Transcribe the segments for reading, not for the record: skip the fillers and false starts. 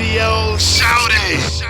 Radio, shout it.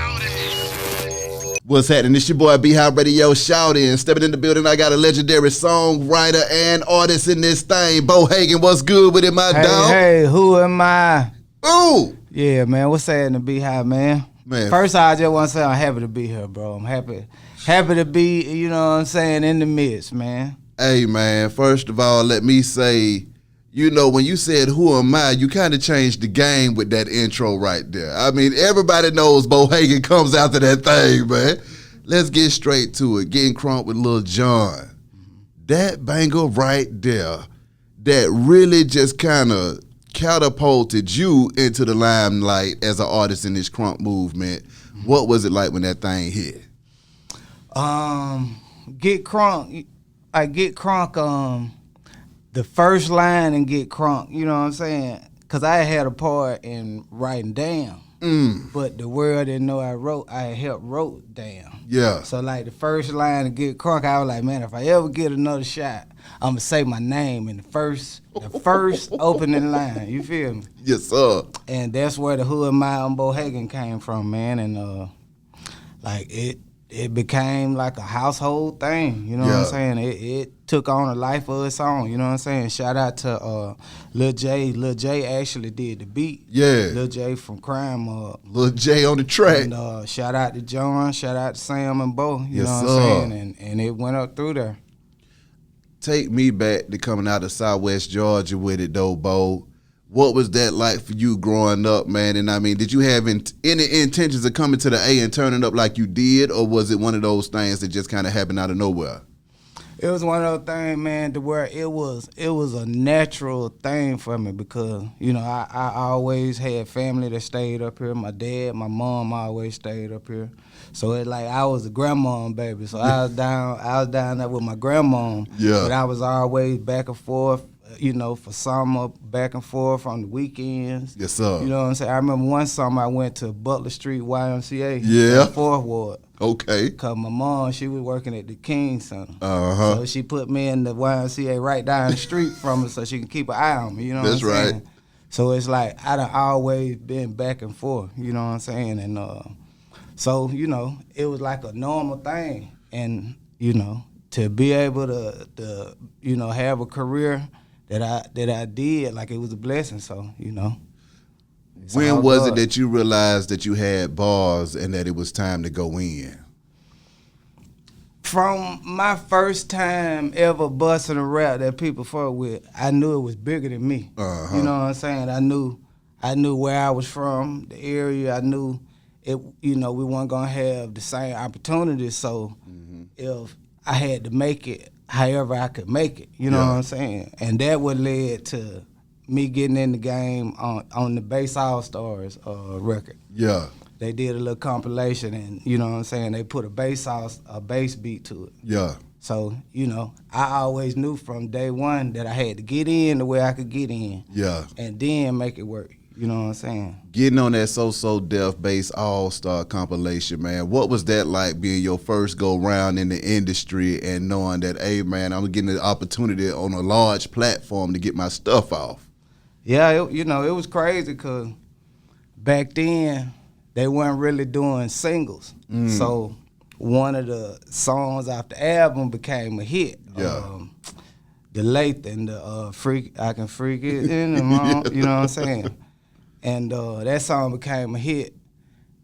What's happening? It's your boy B-Hop Radio shouting. Stepping in the building, I got a legendary songwriter and artist in this thing. Bohagon, what's good with it, my dog? Hey, who am I? Ooh! Yeah, man, what's happening to B-Hop, man? First, I just want to say I'm happy to be here, bro. I'm happy to be, you know what I'm saying, in the midst, man. Hey, man, first of all, let me say, you know, when you said, who am I, you kind of changed the game with that intro right there. I mean, everybody knows Bohagon comes after that thing, man. Let's get straight to it. Getting crunk with Lil Jon. That banger right there, that really just kind of catapulted you into the limelight as an artist in this crunk movement. What was it like when that thing hit? Get crunk. I get crunk. The first line in Get Crunk, you know what I'm saying? Because I had a part in writing Damn. But the word didn't know I helped wrote Damn. Yeah. So like the first line in Get Crunk, I was like, man, if I ever get another shot, I'm going to say my name in the first opening line. You feel me? Yes, sir. And that's where the Who Am I on Bohagon came from, man. And like it became like a household thing, you know what I'm saying? It took on a life of its own, you know what I'm saying? Shout out to Lil J. Lil J actually did the beat. Yeah. Lil J from Crime. Lil J on the track. And shout out to Jon, shout out to Sam and Bo, you know what I'm saying? And it went up through there. Take me back to coming out of Southwest Georgia with it, though, Bo. What was that like for you growing up, man? And I mean, did you have any intentions of coming to the A and turning up like you did, or was it one of those things that just kind of happened out of nowhere? It was one of those things, man, to where it was a natural thing for me because, you know, I always had family that stayed up here. My dad, my mom always stayed up here. So it's like I was a grandmom baby. So I was down there with my grandmom. Yeah. But I was always back and forth, you know, for summer, back and forth on the weekends. Yes, sir. You know what I'm saying? I remember one summer I went to Butler Street YMCA. Yeah. 4th Ward. Okay. Because my mom, she was working at the King Center. Uh-huh. So she put me in the YMCA right down the street from her so she can keep an eye on me, you know what I'm saying? That's right. So it's like I done always been back and forth, you know what I'm saying? And so, you know, it was like a normal thing. And, you know, to be able to you know, have a career that I did, like it was a blessing, so, you know. When was it that you realized that you had bars and that it was time to go in? From my first time ever busting a rap that people fuck with, I knew it was bigger than me. Uh-huh. You know what I'm saying? I knew where I was from, the area. I knew it. You know, we weren't gonna have the same opportunities. So if I had to make it, however I could make it, you know what I'm saying? And that would lead to me getting in the game on the Bass All Stars record. Yeah. They did a little compilation and, you know what I'm saying, they put a bass beat to it. Yeah. So, you know, I always knew from day one that I had to get in the way I could get in. Yeah. And then make it work. You know what I'm saying? Getting on that So Def Bass All-Star compilation, man, what was that like being your first go-round in the industry and knowing that, hey, man, I'm getting the opportunity on a large platform to get my stuff off? Yeah, you know, it was crazy because back then they weren't really doing singles. So one of the songs off the album became a hit. Yeah. The Lathan, the Freak, I Can Freak It in the Mom, you know what I'm saying? And that song became a hit,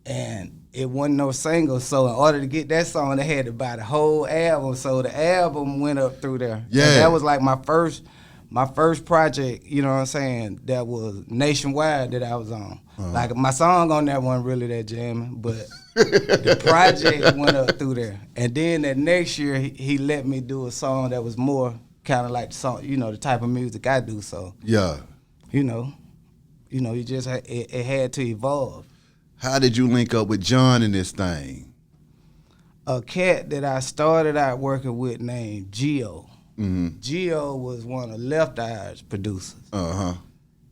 and it wasn't no single. So in order to get that song, they had to buy the whole album. So the album went up through there. Yeah, and that was like my first project. You know what I'm saying? That was nationwide that I was on. Like my song on that wasn't really that jamming, but the project went up through there. And then that next year, he let me do a song that was more kind of like the song, you know, the type of music I do. So yeah, you know, you just it had to evolve. How did you link up with Jon in this thing? A cat that I started out working with named Gio. Mm-hmm. Gio was one of Left Eye's producers. Uh-huh.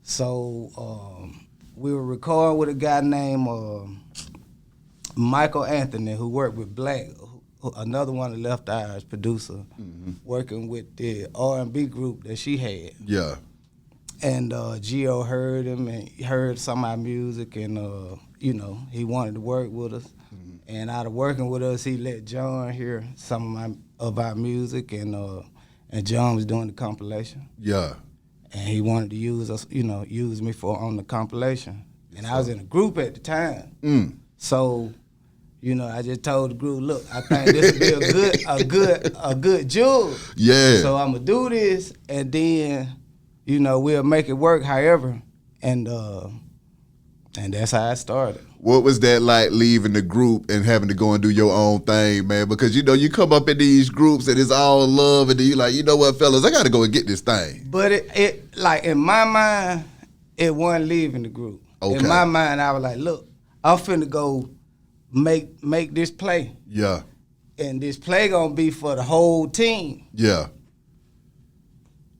So we were recording with a guy named Michael Anthony, who worked with Black, another one of Left Eye's producer, working with the R&B group that she had. Yeah. And Gio heard him and he heard some of our music, and you know, he wanted to work with us. And out of working with us, he let Jon hear some of our music, and Jon was doing the compilation. Yeah. And he wanted to use us, you know, use me on the compilation. And I was in a group at the time. So, you know, I just told the group, look, I think this would be a good job. Yeah. So I'm gonna do this, and then, you know, we'll make it work however. And that's how I started. What was that like, leaving the group and having to go and do your own thing, man? Because, you know, you come up in these groups and it's all love, and then you like, you know what, fellas, I got to go and get this thing. But it like, in my mind, it wasn't leaving the group. Okay. In my mind, I was like, look, I'm finna go make this play. Yeah. And this play gonna be for the whole team. Yeah.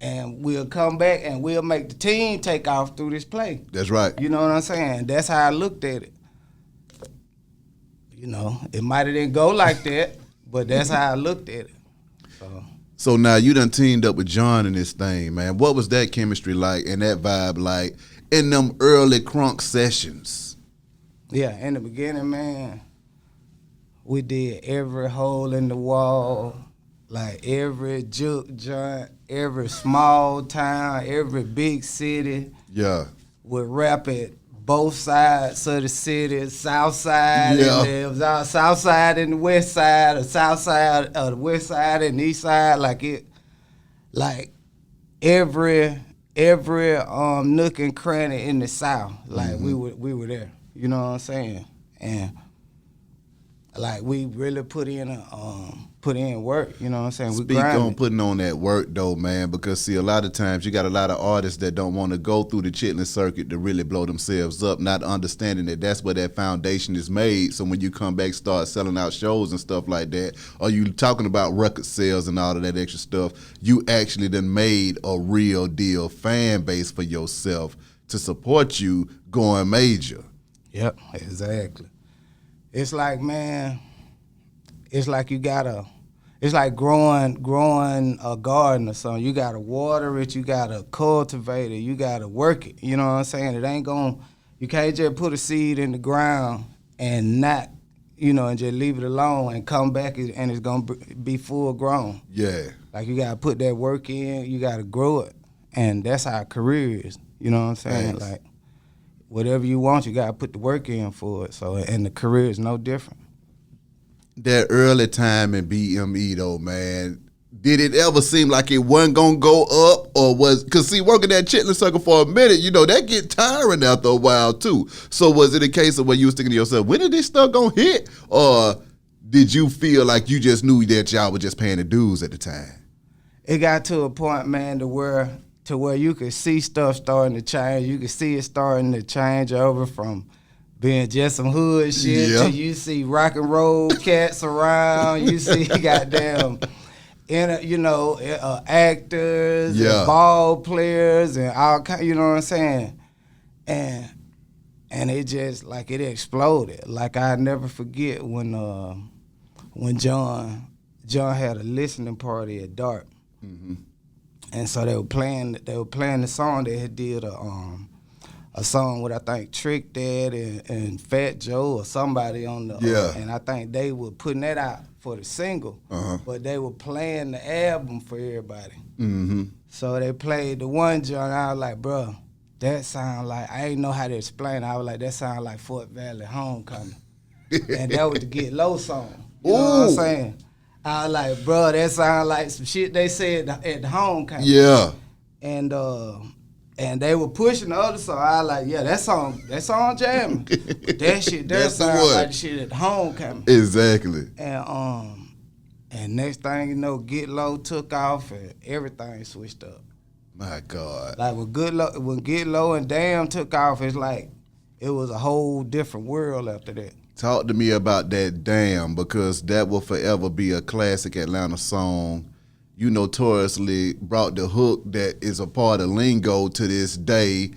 And we'll come back and we'll make the team take off through this play. That's right. You know what I'm saying? That's how I looked at it. You know, it might have didn't go like that, but that's how I looked at it. So now you done teamed up with Jon in this thing, man. What was that chemistry like and that vibe like in them early crunk sessions? Yeah, in the beginning, man, we did every hole in the wall, like every juke joint, every small town, every big city. Yeah. Would rap at both sides of the city, south side, Yeah. and it was our south side and the west side, or south side or the west side and the east side, like every nook and cranny in the south, like we were there. You know what I'm saying? And like we really put in work. You know what I'm saying? Speak on putting on that work though, man, because see, a lot of times you got a lot of artists that don't want to go through the chitlin circuit to really blow themselves up, not understanding that that's where that foundation is made. So when you come back, start selling out shows and stuff like that, or you talking about record sales and all of that extra stuff, you actually done made a real deal fan base for yourself to support you going major. Yep, exactly. It's like, man, it's like it's like growing a garden or something. You gotta water it, you gotta cultivate it, you gotta work it. You know what I'm saying? It ain't you can't just put a seed in the ground and not, you know, and just leave it alone and come back and it's gonna be full grown. Yeah. Like you gotta put that work in, you gotta grow it. And that's how a career is. You know what I'm saying? Nice. Like, whatever you want, you gotta put the work in for it. So, and the career is no different. That early time in BME though, man, did it ever seem like it wasn't gonna go up, or cause see, working that chitlin circle for a minute, you know, that get tiring after a while too. So was it a case of where you was thinking to yourself, when is this stuff gonna hit? Or did you feel like you just knew that y'all were just paying the dues at the time? It got to a point, man, to where you could see stuff starting to change. You could see it starting to change over from being just some hood shit to you see rock and roll cats around. You see goddamn, actors, and ball players, and all kind. You know what I'm saying? And it just like it exploded. Like I never forget when Jon had a listening party at Dark. Mm-hmm. And so they were playing the song. They had did a song with, I think, Trick Dad and Fat Joe or somebody on the and I think they were putting that out for the single, but they were playing the album for everybody. Mm-hmm. So they played the one joint. I was like, bro, that sound like, I ain't know how to explain it. I was like, that sound like Fort Valley Homecoming. And that was the Get Low song. You know what I'm saying? I was like, bro, that sound like some shit they said at the homecoming. Yeah. And they were pushing the other song. I was like, yeah, that song jamming. That shit, that sound like the shit at the homecoming. Exactly. And next thing you know, Get Low took off and everything switched up. My God. Like when Get Low and Damn took off, it's like it was a whole different world after that. Talk to me about that Damn, because that will forever be a classic Atlanta song. You notoriously brought the hook that is a part of lingo to this day.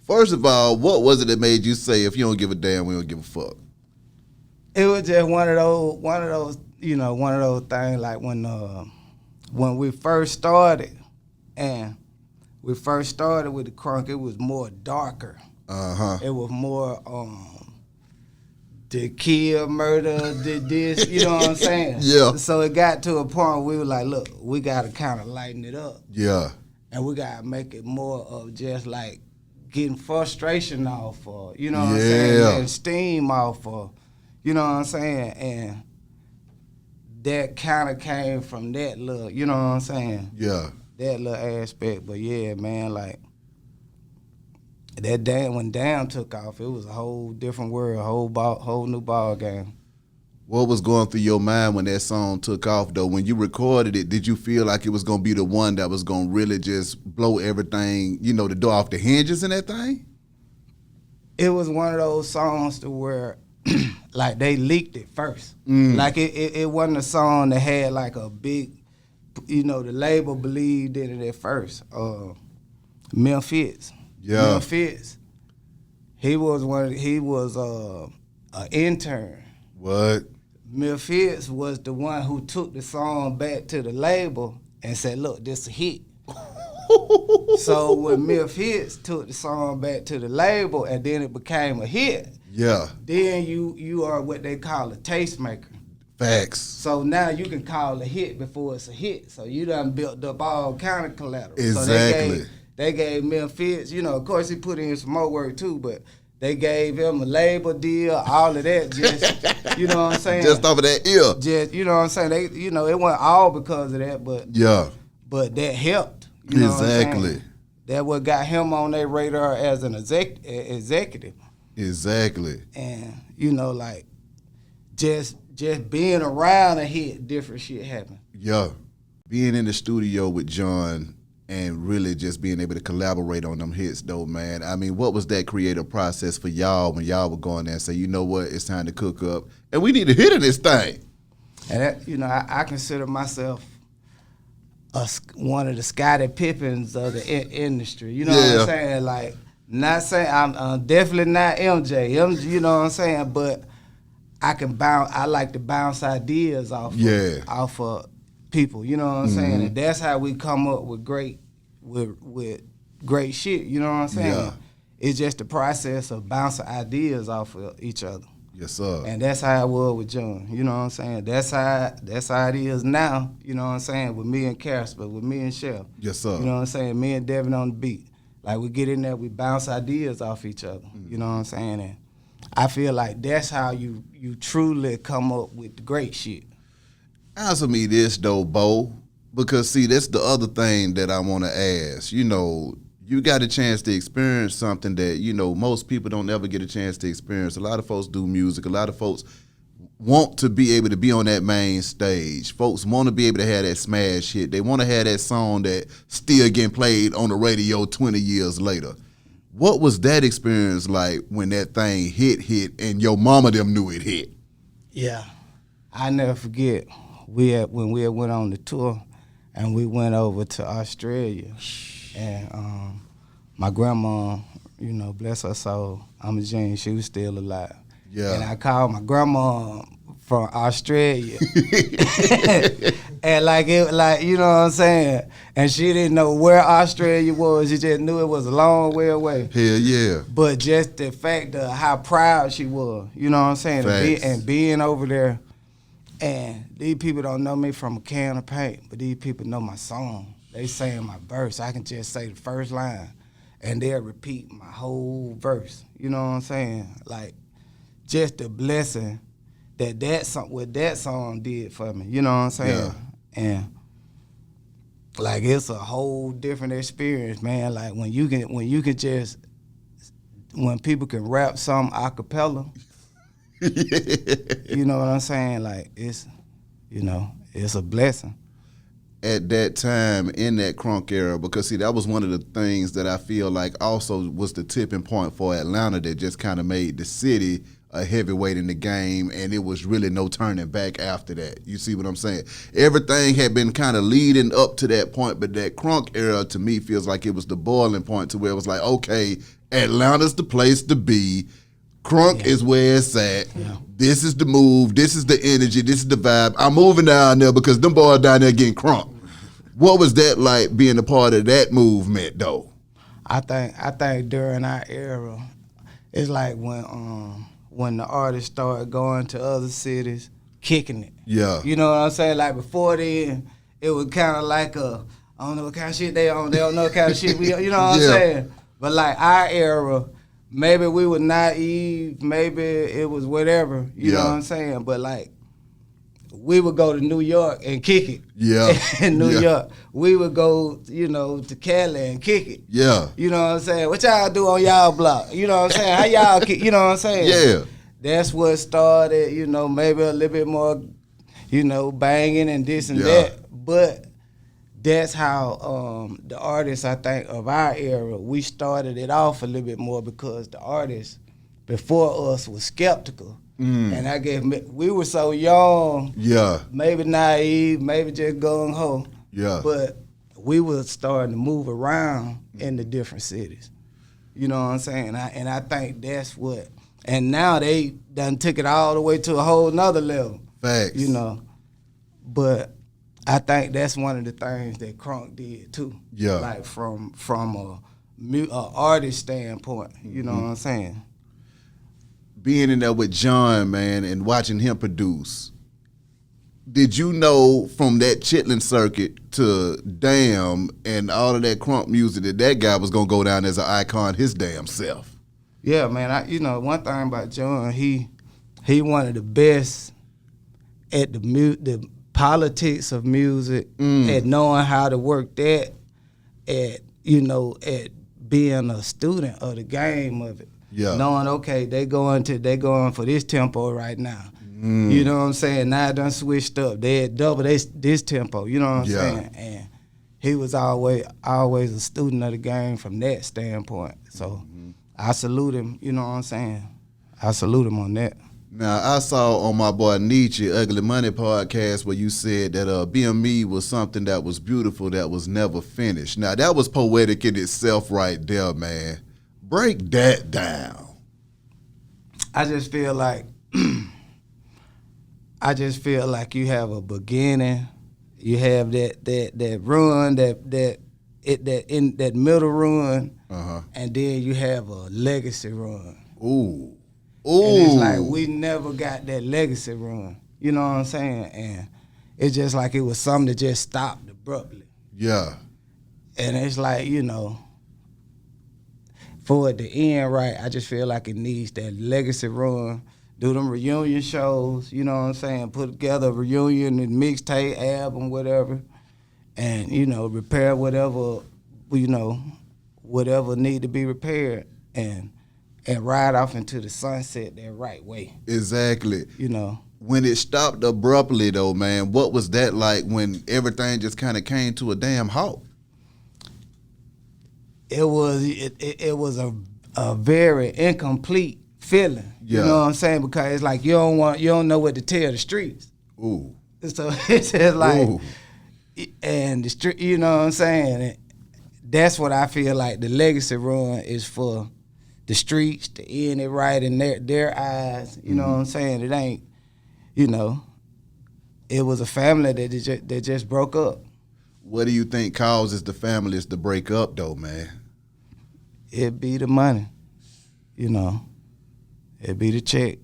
First of all, what was it that made you say, if you don't give a damn, we don't give a fuck? It was just one of those things like when we first started and we first started with the crunk, it was more darker. It was more the kill, murder, did this, you know what I'm saying? Yeah. So it got to a point where we were like, look, we got to kind of lighten it up. Yeah. And we got to make it more of just like getting frustration off of, you know what I'm saying? Getting steam off of, you know what I'm saying? And that kind of came from that little, you know what I'm saying? Yeah. That little aspect. But yeah, man, like, that damn, when Damn took off, it was a whole different world, whole new ball game. What was going through your mind when that song took off, though? When you recorded it, did you feel like it was going to be the one that was going to really just blow everything, you know, the door off the hinges and that thing? It was one of those songs to where, like, they leaked it first. Mm. Like, it wasn't a song that had, like, a big, you know, the label believed in it at first. Memphis. Yeah. Memphis. He was an intern. What? Memphis was the one who took the song back to the label and said, look, this a hit. So when Memphis took the song back to the label and then it became a hit, yeah, then you are what they call a tastemaker. Facts. So now you can call a hit before it's a hit. So you done built up all kind of collateral. Exactly. So they gave Memphis, you know, of course he put in some more work too, but they gave him a label deal, all of that, just, you know what I'm saying? Just off of that ear. Just, you know what I'm saying? They, you know, it wasn't all because of that, but yeah, but that helped. You know exactly. What I'm saying? That what got him on their radar as an executive. Exactly. And, you know, like, just being around a hit, different shit happen. Yeah. Being in the studio with Jon and really just being able to collaborate on them hits, though, man. I mean, what was that creative process for y'all when y'all were going there and say, you know what, it's time to cook up, and we need a hit of this thing? And that, you know, I consider myself one of the Scottie Pippins of the industry. You know what I'm saying? Like, not saying I'm definitely not MJ. You know what I'm saying? But I can bounce. I like to bounce ideas off of people. You know what I'm saying? And that's how we come up with great shit. You know what I'm saying? Yeah. It's just the process of bouncing ideas off of each other. Yes, sir. And that's how it was with Jon. You know what I'm saying? That's how it is now. You know what I'm saying? With me and Casper, with me and Chef. Yes, sir. You know what I'm saying? Me and Devin on the beat. Like, we get in there, we bounce ideas off each other. You know what I'm saying? And I feel like that's how you truly come up with the great shit. Answer me this, though, Bo, because, see, that's the other thing that I want to ask. You know, you got a chance to experience something that, you know, most people don't ever get a chance to experience. A lot of folks do music. A lot of folks want to be able to be on that main stage. Folks want to be able to have that smash hit. They want to have that song that still getting played on the radio 20 years later. What was that experience like when that thing hit, and your mama them knew it hit? Yeah. I never forget when we went on the tour and we went over to Australia. And my grandma, you know, bless her soul, I'm a genius, she was still alive. Yeah. And I called my grandma from Australia. And like, you know what I'm saying? And she didn't know where Australia was. She just knew it was a long way away. Hell yeah. But just the fact of how proud she was, you know what I'm saying? And being over there. And these people don't know me from a can of paint, but these people know my song. They saying my verse. I can just say the first line, and they'll repeat my whole verse. You know what I'm saying? Like, just the blessing what that song did for me. You know what I'm saying? Yeah. And like, it's a whole different experience, man. Like, when people can rap something a cappella. You know what I'm saying? Like, it's a blessing. At that time, in that crunk era, because, see, that was one of the things that I feel like also was the tipping point for Atlanta that just kind of made the city a heavyweight in the game, and it was really no turning back after that. You see what I'm saying? Everything had been kind of leading up to that point, but that crunk era, to me, feels like it was the boiling point to where it was like, okay, Atlanta's the place to be. Crunk is where it's at. Yeah. This is the move. This is the energy. This is the vibe. I'm moving down there because them boys down there getting crunk. What was that like being a part of that movement though? I think during our era, it's like when the artists started going to other cities, kicking it. Yeah. You know what I'm saying? Like before then, it was kind of like I don't know what kind of shit they on. They don't know what kind of shit we. You know what I'm saying? But like our era, maybe we were naive. Maybe it was whatever. You know what I'm saying? But like, we would go to New York and kick it. Yeah. In New York. We would go, to Cali and kick it. Yeah. You know what I'm saying? What y'all do on y'all block? You know what I'm saying? How y'all kick? You know what I'm saying? Yeah. That's what started, maybe a little bit more, banging and this and that. But that's how the artists, I think, of our era, we started it off a little bit more because the artists before us was skeptical. And I guess we were so young, maybe naive, maybe just gung-ho. Yeah. But we were starting to move around in the different cities. You know what I'm saying? And I think that's what, and now they done took it all the way to a whole nother level. Facts. But I think that's one of the things that Crunk did too. Yeah. Like from a artist standpoint, you know what I'm saying? Being in there with Jon, man, and watching him produce, did you know from that Chitlin circuit to Damn and all of that Crunk music that guy was gonna go down as an icon his damn self? Yeah, man. One thing about Jon, he one of the best at the politics of music, at knowing how to work that, at being a student of the game of it. Yeah. Knowing, okay, they going for this tempo right now. You know what I'm saying? Now it done switched up. They had double this tempo. You know what I'm saying? And he was always a student of the game from that standpoint. So I salute him. You know what I'm saying? I salute him on that. Now, I saw on my boy Nietzsche, Ugly Money podcast, where you said that BME was something that was beautiful that was never finished. Now, that was poetic in itself right there, man. Break that down. I just feel like you have a beginning, you have that run, that middle run, and then you have a legacy run. Ooh. And it's like we never got that legacy run. You know what I'm saying? And it's just like it was something that just stopped abruptly. Yeah. And it's like, for it to end right, I just feel like it needs that legacy run. Do them reunion shows, you know what I'm saying? Put together a reunion and mixtape, album, whatever. And, repair whatever, whatever need to be repaired. And ride off into the sunset that right way. Exactly. You When it stopped abruptly, though, man, what was that like when everything just kind of came to a damn halt? It was a very incomplete feeling. Yeah. You know what I'm saying? Because it's like you don't know what to tell the streets. Ooh. So it's just like, Ooh. and the street, you know what I'm saying? And that's what I feel like the legacy run is for. The streets to end it right in their eyes, you know what I'm saying? It ain't, it was a family that just broke up. What do you think causes the families to break up, though, man? It be the money, it be the check.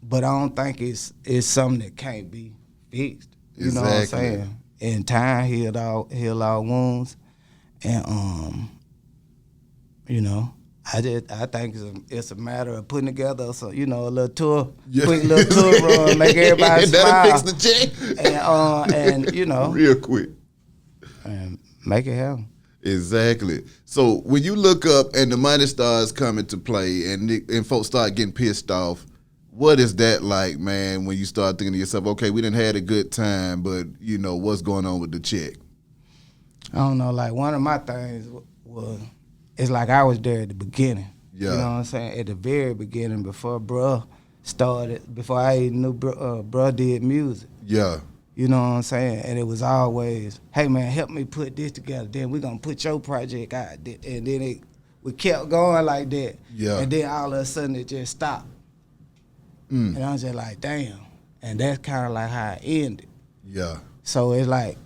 But I don't think it's something that can't be fixed. You know what I'm saying? And time heal all wounds, and I think it's a matter of putting together a little tour, quick little tour run, make everybody smile. That'll fix the check. And real quick. And make it happen. Exactly. So when you look up and the money starts coming to play and folks start getting pissed off, what is that like, man, when you start thinking to yourself, okay, we done had a good time, but, what's going on with the check? I don't know, like one of my things was, it's like I was there at the beginning. Yeah. You know what I'm saying? At the very beginning, before I even knew bruh did music. Yeah. You know what I'm saying? And it was always, hey man, help me put this together. Then we're gonna put your project out. And then we kept going like that. Yeah. And then all of a sudden it just stopped. And I was just like, damn. And that's kind of like how it ended. Yeah. So it's like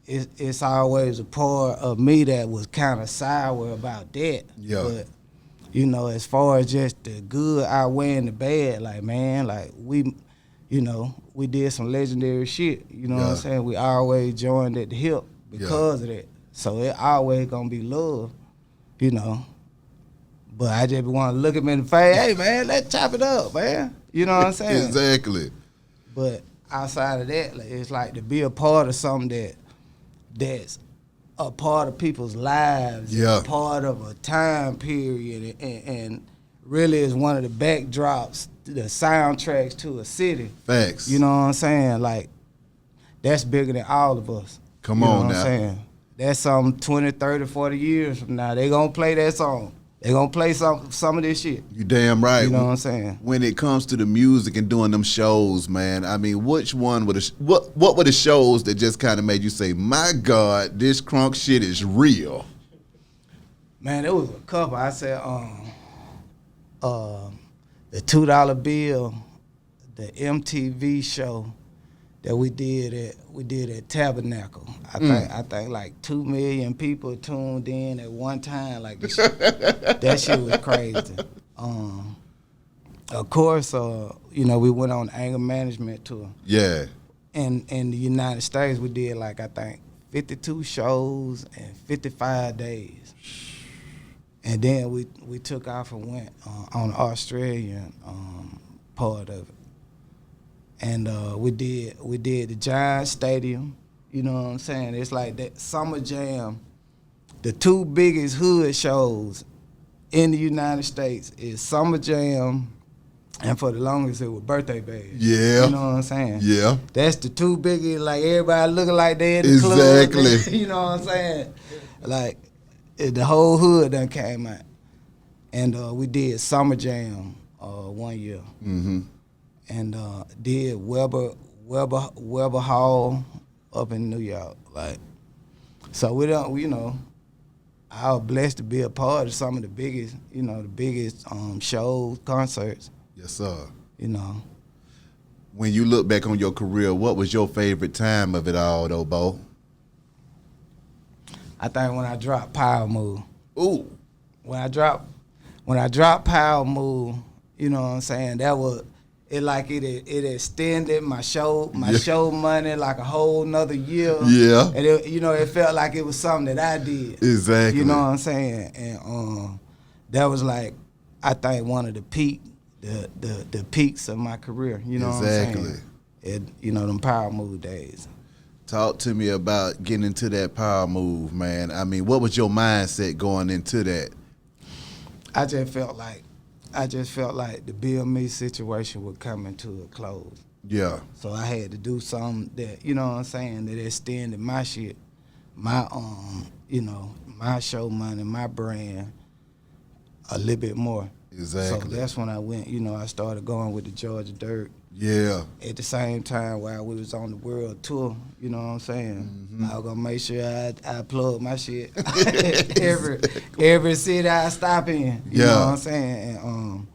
it's always a part of me that was kind of sour about that. Yeah. But you know, as far as just the good outweighing the bad, like man, like we did some legendary shit. You know what I'm saying? We always joined at the hip because of that. So it always gonna be love, you know. But I just want to look him in the face, hey man, let's chop it up, man. You know what I'm saying? Exactly. But outside of that, like, it's like to be a part of something that's a part of people's lives, a part of a time period, and really is one of the backdrops, the soundtracks to a city. Facts. You know what I'm saying? Like, that's bigger than all of us. Come on now. You know what I'm saying? That's something 20, 30, 40 years from now. They gonna play that song. They gonna play some of this shit. You damn right. You know what I'm saying? When it comes to the music and doing them shows, man, I mean, which one were what were the shows that just kind of made you say, my God, this crunk shit is real? Man, there was a couple. I said, the $2 bill, the MTV show that we did at Tabernacle. I think like 2 million people tuned in at one time. Like that shit was crazy. Of course, we went on anger management tour. Yeah. In the United States, we did like I think 52 shows in 55 days. And then we took off and went on the Australian part of it. And we did the Giant Stadium, you know what I'm saying? It's like that Summer Jam. The two biggest hood shows in the United States is Summer Jam, and for the longest it was Birthday Bash. Yeah. You know what I'm saying? Yeah. That's the two biggest, like everybody looking like they in the Exactly. club. You know what I'm saying? Like the whole hood done came out. And we did Summer Jam 1 year. Mm-hmm. And did Weber Hall up in New York. Like, so we don't, I was blessed to be a part of some of the biggest, shows, concerts. Yes, sir. When you look back on your career, what was your favorite time of it all, though, Bo? I think when I dropped Power Move. Ooh. When I dropped Power Move, you know what I'm saying, that was, it extended my show money like a whole nother year. Yeah. And it felt like it was something that I did. Exactly. You know what I'm saying? And that was like, I think one of the peaks of my career. You know what I'm saying? Them Power Move days. Talk to me about getting into that Power Move, man. I mean, what was your mindset going into that? I just felt like the BME situation was coming to a close. Yeah. So I had to do something that, you know what I'm saying, that extended my shit, my my show money, my brand a little bit more. Exactly. So that's when I went, I started going with the Georgia Dirt. Yeah. At the same time while we was on the world tour, you know what I'm saying? Mm-hmm. I was gonna make sure I plug my shit every city I stop in. You know what I'm saying?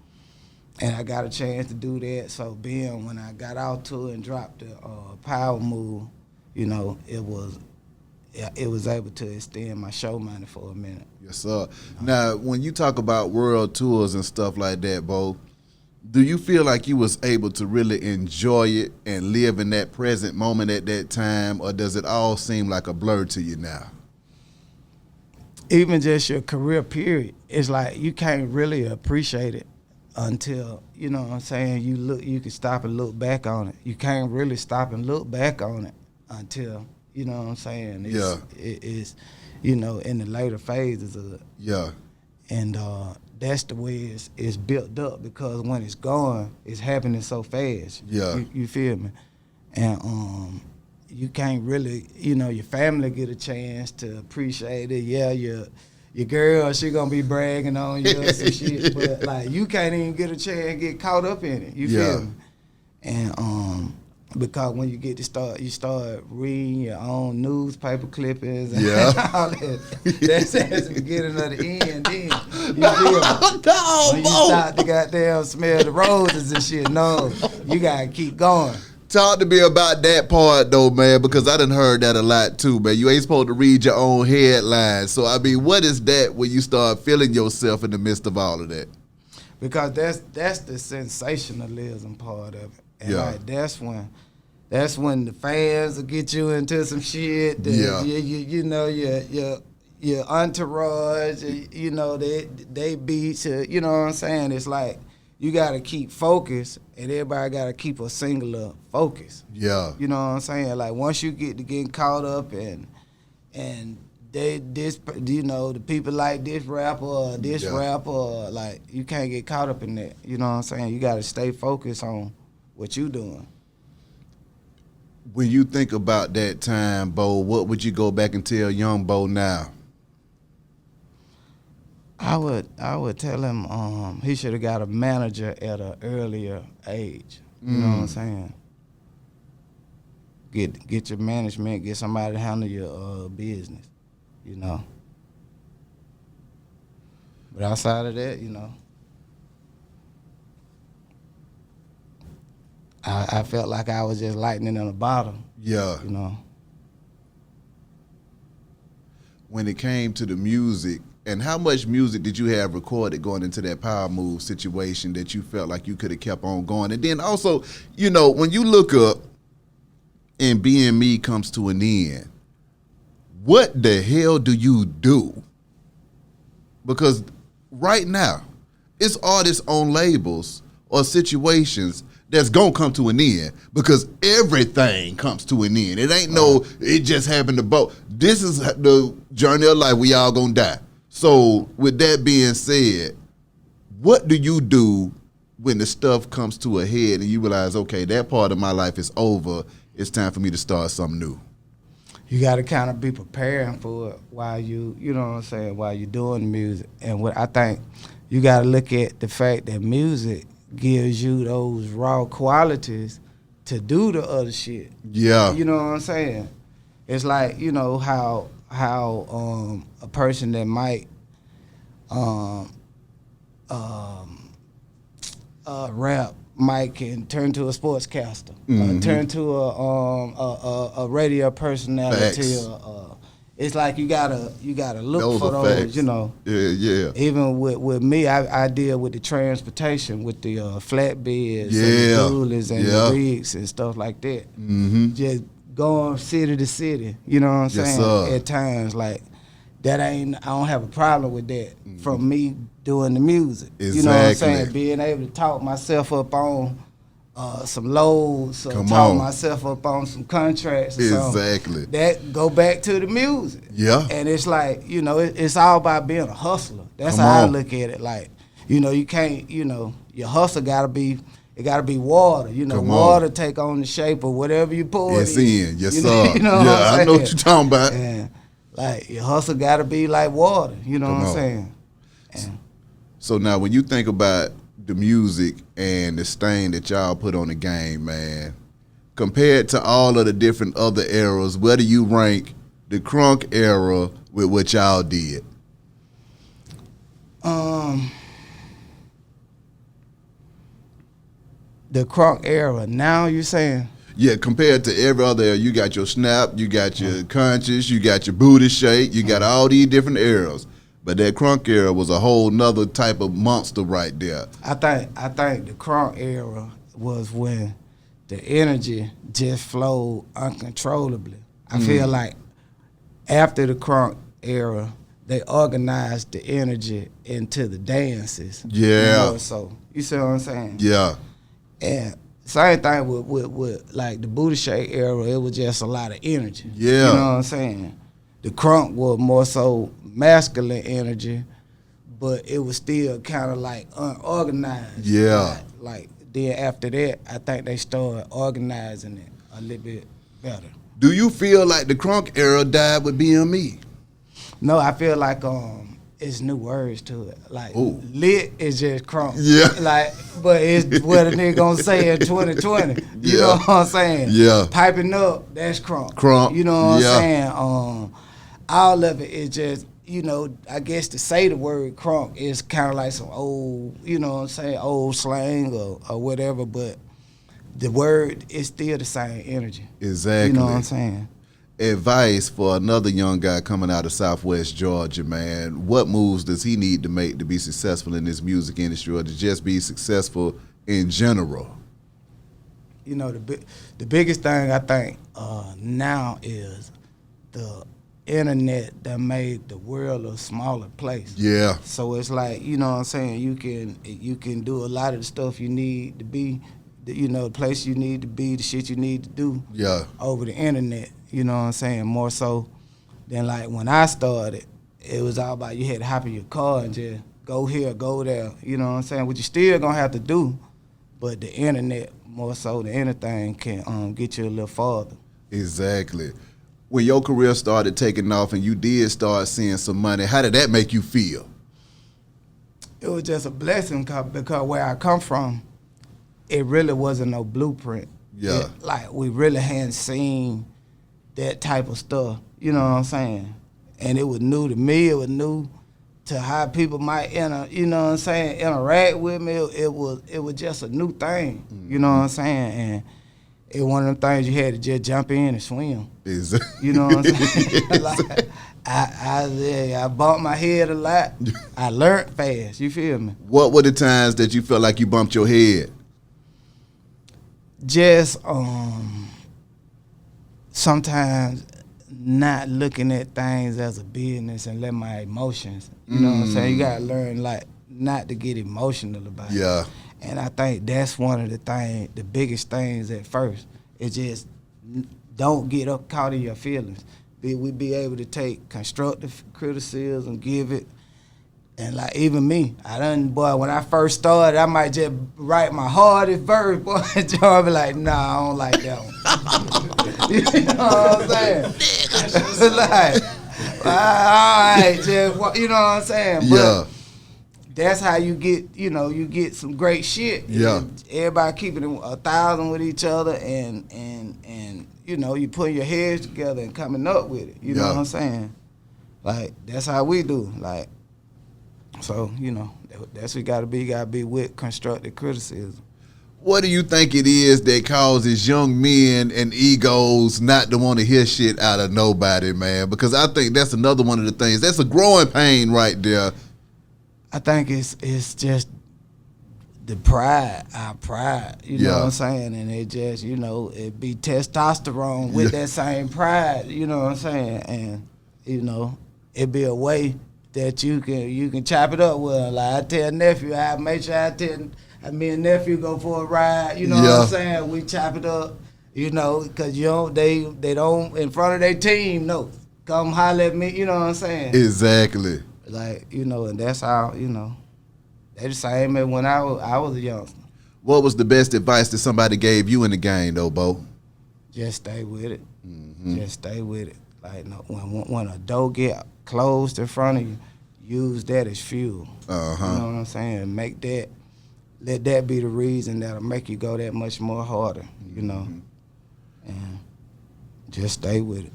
And I got a chance to do that. So when I got out to and dropped the Power Move, it was able to extend my show money for a minute. Yes, sir. Now, when you talk about world tours and stuff like that, Bo, do you feel like you was able to really enjoy it and live in that present moment at that time, or does it all seem like a blur to you now? Even just your career period, it's like you can't really appreciate it until, you know what I'm saying, you can stop and look back on it. You can't really stop and look back on it until, you know what I'm saying, it's in the later phases of it. Yeah. And that's the way it's built up, because when it's gone, it's happening so fast. Yeah. You feel me? And you can't really, your family get a chance to appreciate it. Yeah, your girl, she gonna be bragging on you and some shit, but like you can't even get a chance to get caught up in it. You feel me? And because when you you start reading your own newspaper clippings and all that. That's the beginning of the end. Then you feel me? When you start to goddamn smell the roses and shit, no, you gotta keep going. Talk to me about that part though, man, because I done heard that a lot too, man. You ain't supposed to read your own headlines. So I mean, what is that when you start feeling yourself in the midst of all of that? Because that's the sensationalism part of it. And Yeah. like that's when the fans will get you into some shit. Yeah. You know, your entourage, you know, they beat you, you know what I'm saying? It's like you gotta keep focused and everybody gotta keep a singular focus. Yeah. You know what I'm saying? Like once you get to getting caught up and this, you know, the people like this rapper or this Yeah. rapper, or like you can't get caught up in that. You know what I'm saying? You gotta stay focused on what you doing. When you think about that time, Bo, what would you go back and tell young Bo now? I would tell him he should have got a manager at an earlier age. You know what I'm saying? Get your management, get somebody to handle your business, you know. But outside of that, you know, I felt like I was just lightning in a bottle, Yeah. you know. When it came to the music, and how much music did you have recorded going into that power move situation that you felt like you could have kept on going? And then also, you know, when you look up and BME comes to an end, what the hell do you do? Because right now, it's artists on labels or situations that's gonna come to an end because everything comes to an end. It ain't no, it just happened to both. This is the journey of life. We all gonna die. So with that being said, what do you do when the stuff comes to a head and you realize, okay, that part of my life is over. It's time for me to start something new. You got to kind of be preparing for it while you know what I'm saying, while you're doing music. And what I think you got to look at the fact that music gives you those raw qualities to do the other shit. Yeah. You know what I'm saying? It's like, you know, how a person that might rap might can turn to a sportscaster, turn to a radio personality. Facts. It's like you gotta look Those for are those, facts. you know. Yeah. Even with me, I deal with the transportation, with the flatbeds, and Yeah. the dualies, and Yeah. the rigs and stuff like that. Mm-hmm. Just going city to city, you know what I'm Yes, saying? sir. At times, like I don't have a problem with that from me doing the music. You know what I'm Exactly. saying? Being able to talk myself up on some loads, or Come talk on. myself up on some contracts or something. Exactly. That go back to the music. Yeah. And it's like, you know, it's all about being a hustler. That's Come how I on. look at it. Like, you know, you can't, you know, your hustle gotta be water. You know, Come on. water take on the shape of whatever you pour It's it in. Yes, you sir. know, you know what Yeah, I'm I know what saying? you're talking about. And like your hustle gotta be like water. You know Come what I'm on. saying? And So now when you think about the music and the stain that y'all put on the game, man, compared to all of the different other eras, where do you rank the crunk era with what y'all did? the crunk era. Now you saying? Yeah, compared to every other era, you got your snap, you got your conscious, you got your booty shake, you got all these different eras. But that crunk era was a whole nother type of monster right there. I think the crunk era was when the energy just flowed uncontrollably. I feel like after the crunk era, they organized the energy into the dances. Yeah. More so you see what I'm saying? Yeah. And same thing with like the booty shake era. It was just a lot of energy. Yeah. You know what I'm saying? The crunk was more so masculine energy, but it was still kind of like unorganized. Yeah. Like then after that, I think they started organizing it a little bit better. Do you feel like the crunk era died with BME? No, I feel like it's new words to it. Like Ooh. lit is just crunk. Yeah. Like, but it's what a nigga gonna say in 2020. You Yeah. know what I'm saying? Yeah. Piping up, that's crunk. Crunk, You know what yeah. I'm saying? All of it is just, you know, I guess to say the word crunk is kind of like some old, you know what I'm saying, old slang or whatever. But the word is still the same energy. Exactly. You know what I'm saying? Advice for another young guy coming out of Southwest Georgia, man. What moves does he need to make to be successful in this music industry, or to just be successful in general? You know, the biggest thing I think now is the internet that made the world a smaller place. Yeah. So it's like, you know what I'm saying, you can do a lot of the stuff you need to be, the place you need to be, the shit you need to do over the internet, you know what I'm saying, more so than like when I started, it was all about you had to hop in your car and just go here, go there, you know what I'm saying, what you still gonna have to do, but the internet more so than anything can get you a little farther. Exactly. When your career started taking off and you did start seeing some money, how did that make you feel? It was just a blessing because where I come from, it really wasn't no blueprint. Yeah. Like, we really hadn't seen that type of stuff, you know what I'm saying? And it was new to me, it was new to how people might interact with me. It was just a new thing, you know what I'm saying? And it one of them things you had to just jump in and swim. You know what I'm saying? Like, I bumped my head a lot. I learned fast, you feel me? What were the times that you felt like you bumped your head? Just sometimes not looking at things as a business and let my emotions, you know what I'm saying? You gotta learn like not to get emotional about it. Yeah. And I think that's one of the biggest things at first. It's just don't get caught in your feelings. We be able to take constructive criticism, give it. And like even me, when I first started, I might just write my hardest verse, boy. John be like, nah, I don't like that one. You know what I'm saying? Like, all right, just, you know what I'm saying? But that's how you get some great shit. Yeah. Everybody keeping it 1,000 with each other and you putting your heads together and coming up with it. You know what I'm saying? Like, that's how we do. Like, so, that's what you gotta be. You gotta be with constructive criticism. What do you think it is that causes young men and egos not to want to hear shit out of nobody, man? Because I think that's another one of the things. That's a growing pain right there. I think it's just the pride, our pride, you know what I'm saying? And it just, it be testosterone with that same pride, you know what I'm saying? And, it be a way that you can chop it up with. Like, I tell nephew, I make sure me and nephew go for a ride, you know what I'm saying? We chop it up, because they don't, in front of their team, no, come holler at me, you know what I'm saying? Exactly. Like, and that's how, they the same as when I was a youngster. What was the best advice that somebody gave you in the game, though, Bo? Just stay with it. Just stay with it. Like, when a door get closed in front of you, use that as fuel. You know what I'm saying? Let that be the reason that'll make you go that much more harder, and just stay with it.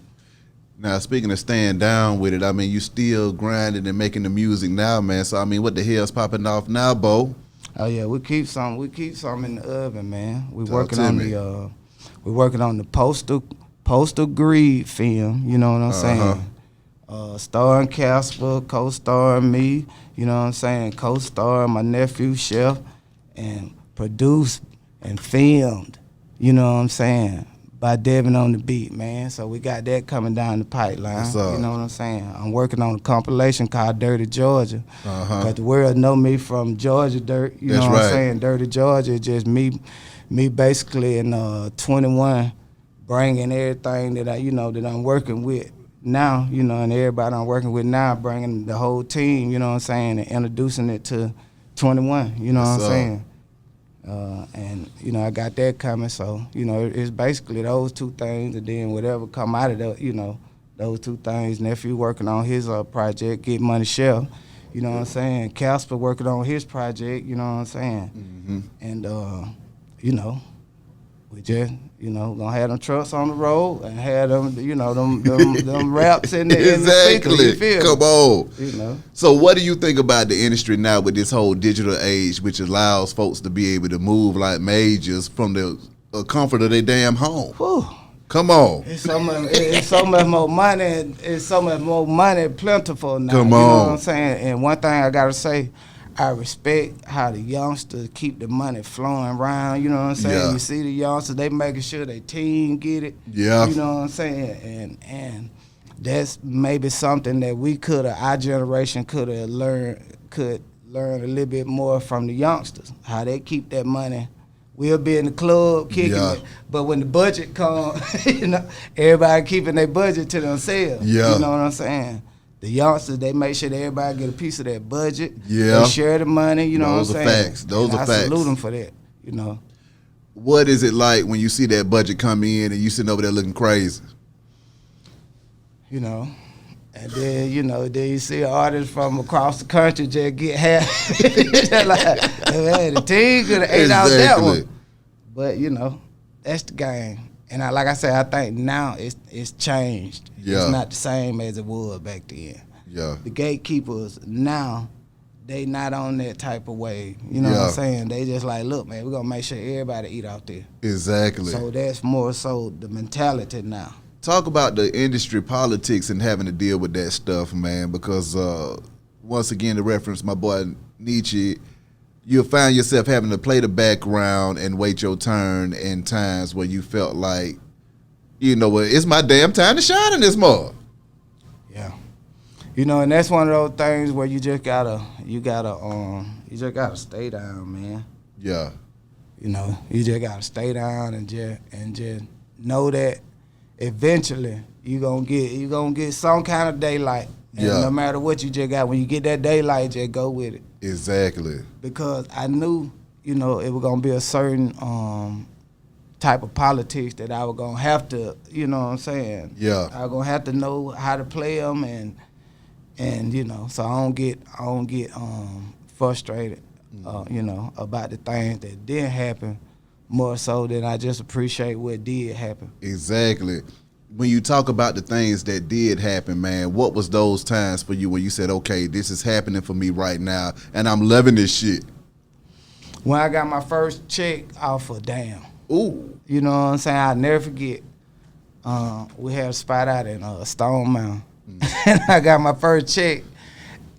Now, speaking of staying down with it, I mean, you still grinding and making the music now, man. So, I mean, what the hell's popping off now, Bo? Oh yeah, we keep some in the oven, man. We're working on the Postal Greed film, you know what I'm saying? Starring Casper, co-starring me, you know what I'm saying? Co-starring my nephew Chef, and produced and filmed, you know what I'm saying? By Devin on the beat, man. So we got that coming down the pipeline. You know what I'm saying? I'm working on a compilation called Dirty Georgia. But the world know me from Georgia Dirt. You know what I'm saying? Dirty Georgia is just me basically in 21 bringing everything that that I'm working with now, and everybody I'm working with now, bringing the whole team, you know what I'm saying, and introducing it to 21, you know what I'm saying? And I got that coming, so it's basically those two things, and then whatever come out of that, those two things. Nephew working on his project, Get Money Chef, you know what I'm saying. Casper working on his project, you know what I'm saying. And we just gonna have them trucks on the road and have them them raps in the exactly. In the Come on. So what do you think about the industry now with this whole digital age, which allows folks to be able to move like majors from the a comfort of their damn home. Whew. Come on. It's so much more money. It's so much more money plentiful now. Come You know on. what I'm saying? And one thing I gotta say, I respect how the youngsters keep the money flowing around. You know what I'm saying? Yeah. You see the youngsters, they making sure their team get it. Yeah. You know what I'm saying? And that's maybe something that our generation could learn a little bit more from the youngsters. How they keep that money. We'll be in the club kicking it, but when the budget comes, everybody keeping their budget to themselves. Yeah. You know what I'm saying? The youngsters, they make sure that everybody get a piece of that budget. Yeah. They share the money, you know Those what are I'm saying? facts. Those And are I facts. salute them for that, you know. What is it like when you see that budget come in and you sitting over there looking crazy? You know. And then, then you see an artist from across the country just get half. Just like, man, the team could have ate out that one. But, that's the game. And like I said, I think now it's changed. Yeah. It's not the same as it was back then. Yeah. The gatekeepers now, they not on that type of way. You know what I'm saying? They just like, look, man, we're going to make sure everybody eat out there. Exactly. So that's more so the mentality now. Talk about the industry politics and having to deal with that stuff, man, because once again, to reference my boy Nietzsche, you'll find yourself having to play the background and wait your turn in times where you felt like, it's my damn time to shine in this mug. Yeah. And that's one of those things where you just gotta stay down, man. Yeah. You just gotta stay down and just know that eventually you gonna get some kind of daylight. And no matter what you just got, when you get that daylight, just go with it. Exactly. Because I knew, it was gonna be a certain type of politics that I was gonna have to, you know what I'm saying? Yeah. I was gonna have to know how to play them and so I don't get frustrated, about the things that didn't happen. More so than I just appreciate what did happen. Exactly. When you talk about the things that did happen, man, what was those times for you when you said, okay, this is happening for me right now, and I'm loving this shit? When I got my first check off of Damn. Ooh. You know what I'm saying? I'll never forget. We had a spot out in Stone Mountain. And I got my first check,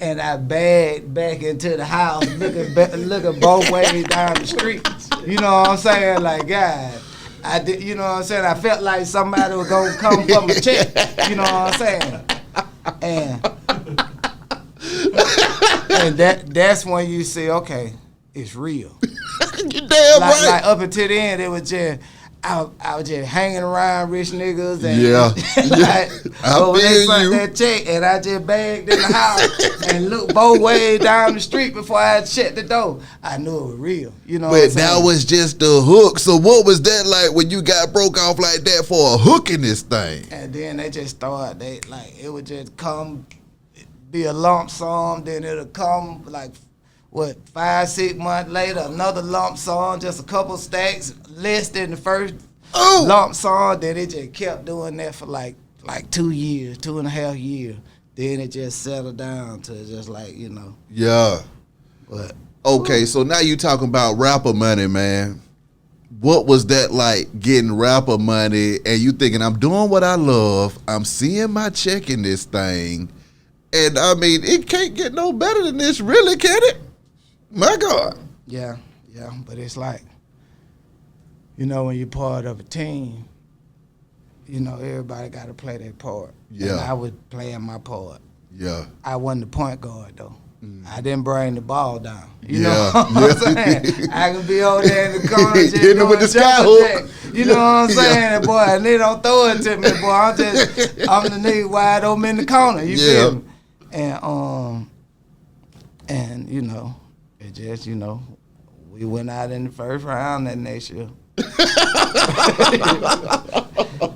and I bagged back into the house, looking both ways down the street. You know what I'm saying? Like, God, I did. You know what I'm saying? I felt like somebody was gonna come for my check. You know what I'm saying? And that's when you say, okay, it's real. You damn right. Like up until then, it was just. I was just hanging around rich niggas and I when they feel you. that check and I just bagged in the house and looked both ways down the street before I had shut the door. I knew it was real. You know what I'm But saying? that was just the hook. So what was that like when you got broke off like that for a hook in this thing? And then they just started, it would just come, be a lump sum, then it'll come 5-6 months later, another lump sum, just a couple stacks, less than the first lump sum. Then it just kept doing that for like 2 years, 2.5 years. Then it just settled down to just Yeah. But Okay, so now you talking about rapper money, man. What was that like, getting rapper money and you thinking, I'm doing what I love, I'm seeing my check in this thing, and I mean, it can't get no better than this, really, can it? My God. yeah, but it's like, when you're part of a team, everybody got to play their part. Yeah. And I was playing my part. Yeah. I wasn't the point guard, though. I didn't bring the ball down. You Yeah. know what I'm saying? I could be over there in the corner just Hitting it with the doing sky jumper hook. jack. You know what I'm saying? Yeah. Boy, and they don't throw it to me, boy. I'm the nigga wide open in the corner. You feel me? And it just, we went out in the first round that next year.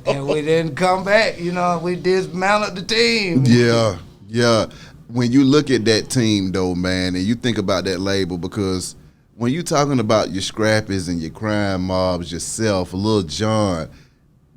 And we didn't come back. We dismantled the team. Yeah. When you look at that team, though, man, and you think about that label, because when you talking about your Scrappies and your crime mobs, yourself, Lil Jon,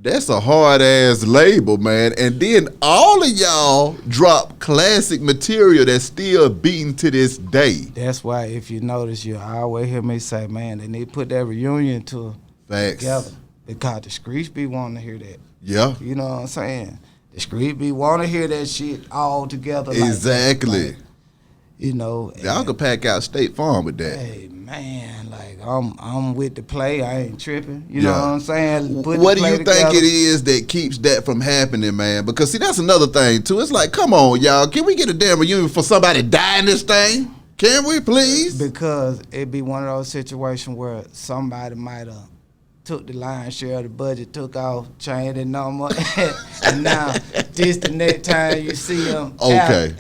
that's a hard-ass label, man. And then all of y'all drop classic material that's still beating to this day. That's why, if you notice, you always hear me say, man, they need to put that reunion tour Facts. together. Because the streets be wanting to hear that. Yeah. You know what I'm saying? The streets be want to hear that shit all together. Exactly. Like, you know. Y'all could pack out State Farm with that. Hey man, like I'm with the play. I ain't tripping. You know what I'm saying? What do you think it is that keeps that from happening, man? Because see, that's another thing too. It's like, come on, y'all, can we get a damn reunion for somebody dying this thing? Can we please? Because it be one of those situations where somebody might have took the lion's share of the budget, took off, changed the number, and now this the next time you see them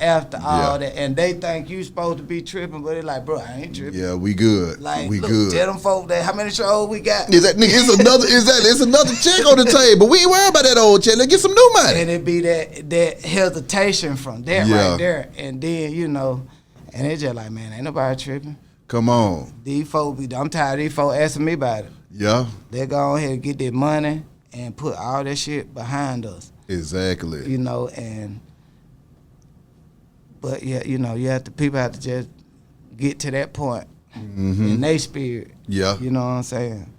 after all that, and they think you supposed to be tripping, but it's like, bro, I ain't tripping. Yeah, we good. Like, we look, good. tell them folk that how many shows we got. Is that nigga? It's another check on the table. We ain't worried about that old check. Let's get some new money. And it be that hesitation from that right there, and then you know, and it's just like, man, ain't nobody tripping. Come on. These folk I'm tired of these folk asking me about it. Yeah. They go ahead and get their money and put all that shit behind us. Exactly. You know, but yeah, you know, people have to just get to that point in their spirit. Yeah. You know what I'm saying?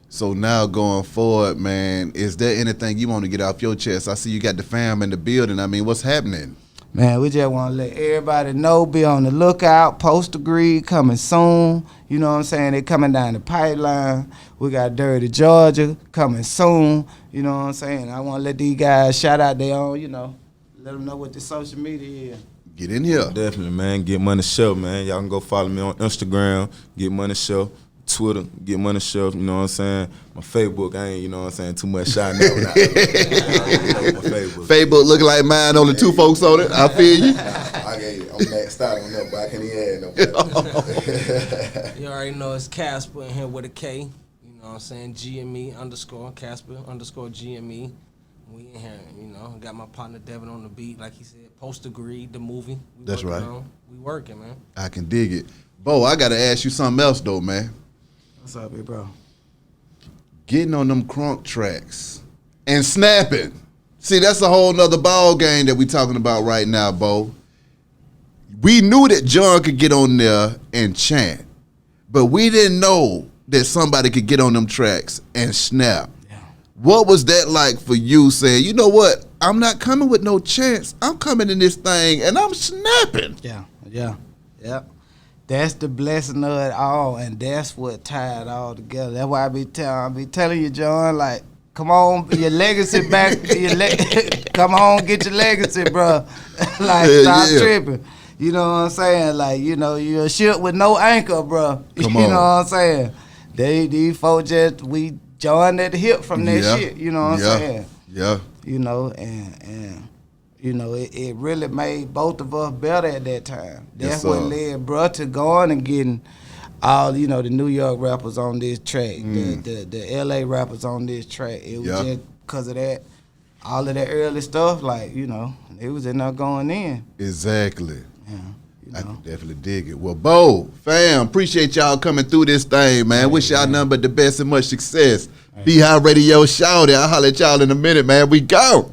So now going forward, man, is there anything you want to get off your chest? I see you got the fam in the building. I mean, what's happening? Man, we just want to let everybody know, be on the lookout. Post Agreed coming soon. You know what I'm saying? They coming down the pipeline. We got Dirty Georgia coming soon. You know what I'm saying? I want to let these guys shout out their own, you know, let them know what the social media is. Get in here. Definitely, man. Get Money Show, man. Y'all can go follow me on Instagram, Get Money Show. Twitter, Get Money Show, you know what I'm saying? My Facebook, I ain't, you know what I'm saying, too much shot now. My Facebook looking like mine, only two folks on it. I feel you. I'm maxed out on that, but I can't even add no. You already know it's Casper in here with a K. You know what I'm saying? GME _ Casper _ GME. We in here, you know. Got my partner Devin on the beat, like he said. Post Agreed, the movie. That's right. We working, man. I can dig it. Bo, I got to ask you something else, though, man. What's up, big bro? Getting on them crunk tracks and snapping. See, that's a whole nother ball game that we talking about right now, Bo. We knew that Jon could get on there and chant, but we didn't know that somebody could get on them tracks and snap. Yeah. What was that like for you saying, you know what, I'm not coming with no chants. I'm coming in this thing and I'm snapping. Yeah. That's the blessing of it all, and that's what tied it all together. That's why I be telling you, Jon, like, come on, your legacy back. Come on, get your legacy, bro. Like, stop tripping. You know what I'm saying? Like, you know, you're a ship with no anchor, bro. Come you on. know what I'm saying? These folks we joined at the hip from that shit. You know what I'm saying? Yeah. You know, and you know, it really made both of us better at that time. That's what led bruh to going and getting all, you know, the New York rappers on this track, the LA rappers on this track. It was just because of that, all of that early stuff, like, you know, it was in there going in. Exactly. Yeah, you know. I can definitely dig it. Well, Bo, fam, appreciate y'all coming through this thing, man. Wish y'all nothing but the best and much success. Be High Radio, shout it. I'll holler at y'all in a minute, man. We go.